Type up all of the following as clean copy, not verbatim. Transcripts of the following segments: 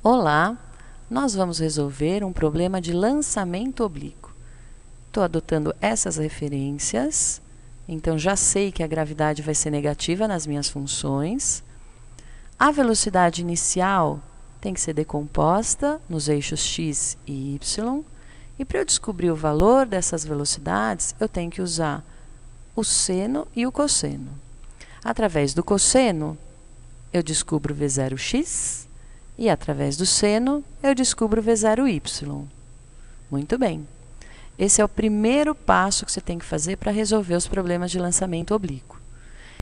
Olá, nós vamos resolver um problema de lançamento oblíquo. Estou adotando essas referências, então já sei que a gravidade vai ser negativa nas minhas funções. A velocidade inicial tem que ser decomposta nos eixos x e y. E para eu descobrir o valor dessas velocidades, eu tenho que usar o seno e o cosseno. Através do cosseno, eu descubro v0x. E, através do seno, eu descubro v0y. Muito bem. Esse é o primeiro passo que você tem que fazer para resolver os problemas de lançamento oblíquo.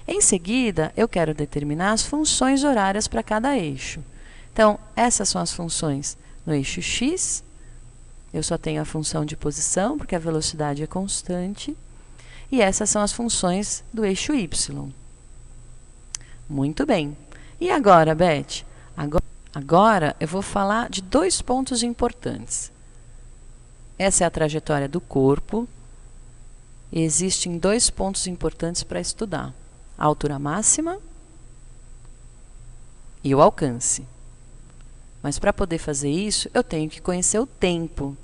Em seguida, eu quero determinar as funções horárias para cada eixo. Então, essas são as funções no eixo x. Eu só tenho a função de posição, porque a velocidade é constante. E essas são as funções do eixo y. Muito bem. E agora, Beth? Agora, eu vou falar de dois pontos importantes. Essa é a trajetória do corpo. E existem dois pontos importantes para estudar: a altura máxima e o alcance. Mas para poder fazer isso, eu tenho que conhecer o tempo.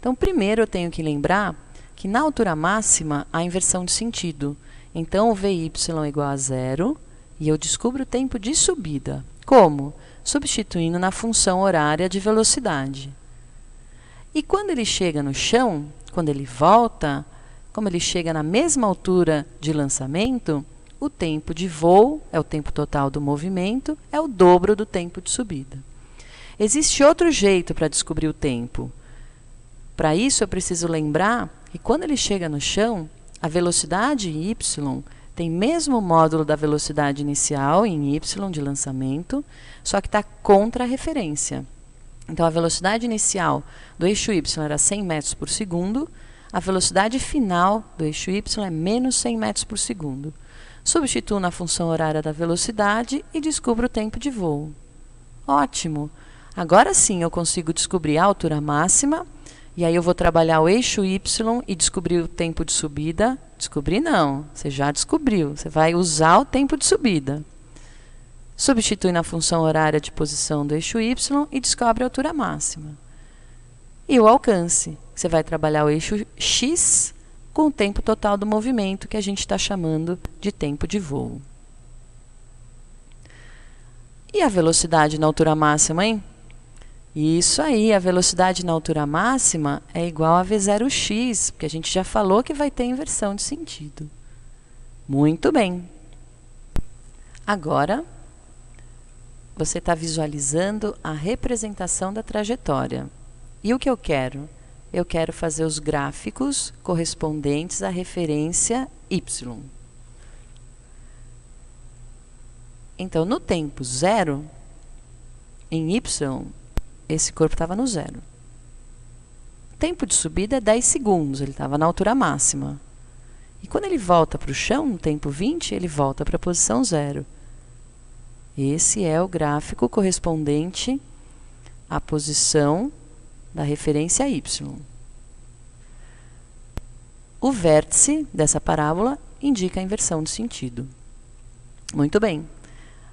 Então, primeiro eu tenho que lembrar que na altura máxima há inversão de sentido. Então, o Vy é igual a zero e eu descubro o tempo de subida. Como? Substituindo na função horária de velocidade. E quando ele chega no chão, quando ele volta, como ele chega na mesma altura de lançamento, o tempo de voo, é o tempo total do movimento, é o dobro do tempo de subida. Existe outro jeito para descobrir o tempo. Para isso, eu preciso lembrar que quando ele chega no chão, a velocidade y tem mesmo módulo da velocidade inicial em y de lançamento, só que está contra a referência. Então, a velocidade inicial do eixo y era 100 metros por segundo, a velocidade final do eixo y é menos 100 metros por segundo. Substituo na função horária da velocidade e descubro o tempo de voo. Ótimo! Agora sim eu consigo descobrir a altura máxima, e aí eu vou trabalhar o eixo y e descobrir o tempo de subida. Descobrir não, você já descobriu. Você vai usar o tempo de subida. Substitui na função horária de posição do eixo y e descobre a altura máxima. E o alcance. Você vai trabalhar o eixo x com o tempo total do movimento, que a gente está chamando de tempo de voo. E a velocidade na altura máxima, hein? Isso aí, a velocidade na altura máxima é igual a v0x, porque a gente já falou que vai ter inversão de sentido. Muito bem. Agora, você está visualizando a representação da trajetória. E o que eu quero? Eu quero fazer os gráficos correspondentes à referência y. Então, no tempo zero, em y, esse corpo estava no zero. O tempo de subida é 10 segundos, ele estava na altura máxima. E quando ele volta para o chão, no tempo 20, ele volta para a posição zero. Esse é o gráfico correspondente à posição da referência y. O vértice dessa parábola indica a inversão de sentido. Muito bem.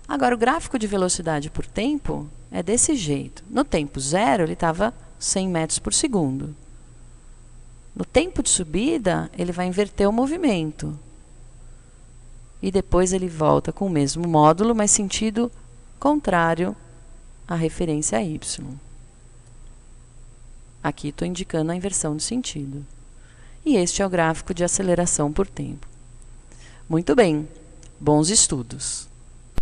Agora, o gráfico de velocidade por tempo é desse jeito. No tempo zero, ele estava 100 metros por segundo. No tempo de subida, ele vai inverter o movimento. E depois ele volta com o mesmo módulo, mas sentido contrário à referência y. Aqui estou indicando a inversão de sentido. E este é o gráfico de aceleração por tempo. Muito bem, bons estudos!